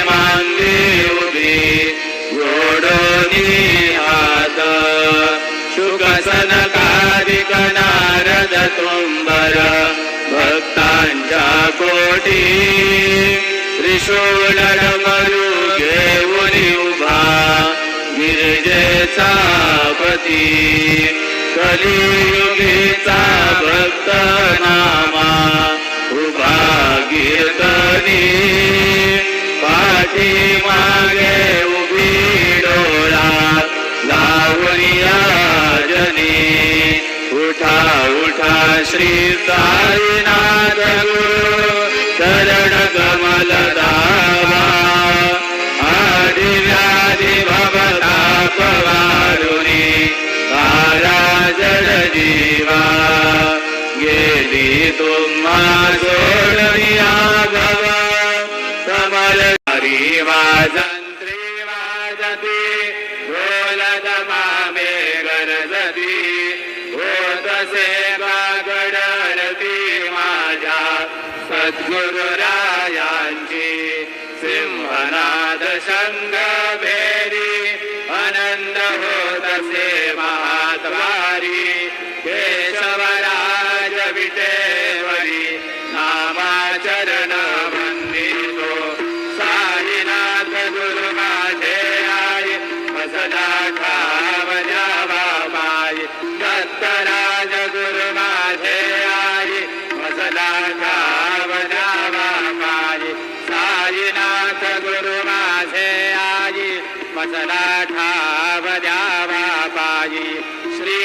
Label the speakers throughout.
Speaker 1: मांगे उभी जोडोनी हात शुकसनकादिक नारद तुंबर भक्तांच्या कोटी त्रिशूल डमरू घेऊन उभा गिरिजेचा पती कलियुगीचा भक्त नामा उभा कीर्तनी पाठी मागे उभी डोळात लावूया जनी उठा उठा श्री साईनाथ गुरु चरण कमल दावा आदि व्याधी भवताप वारुणी तारा जड जीवा गेली तुम्हा सोडविया भव कमल हरी वाजंत्री वाजती ढोलत मामे गरजती होत सेवा घडती माझ्या सद्गुरुरायांची सिंहनाद शंख भेरी आनंद होत से महाद्वारी केशवराज विटेवरी नामाचरण वंदितो साईनाथ गुरु माझे आई मसला ठाव जावा माई दत्तराज गुरु माझे आई मसला ठाव जावा माई साईनाथ गुरु माझे आई मसला ठाव जावा पायी श्री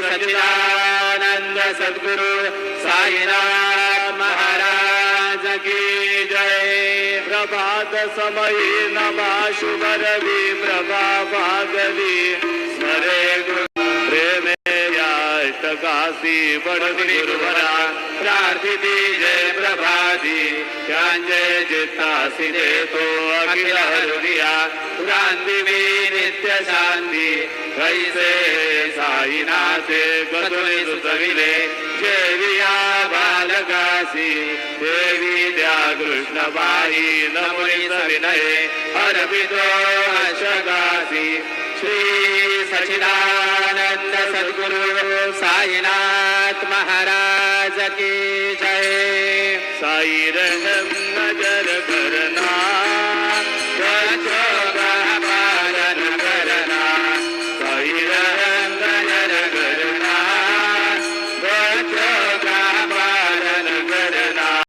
Speaker 1: सच्चिदानंद सद्गुरु साईनाथ महाराज की जय। प्रभात समयी नमा शुभ रवि प्रभा भागवी स्मरे गुरु प्रेमे याष्टकासी बडती गुरुवरा प्रार्थिती जय प्रभादी त्यांचे चित्तासी देतो अखिल हरुनिया क्रांतिवी नित्य शांती कैसे साईनाथे गतुनी सुचविले जेविया बालकासी देवी द्या कृष्णबाई नमुनी सविनये अर्पितो अशकासी श्री सच्चिदानंद सद्गुरु साईनाथ महाराज की जय। साई रहम नजर करना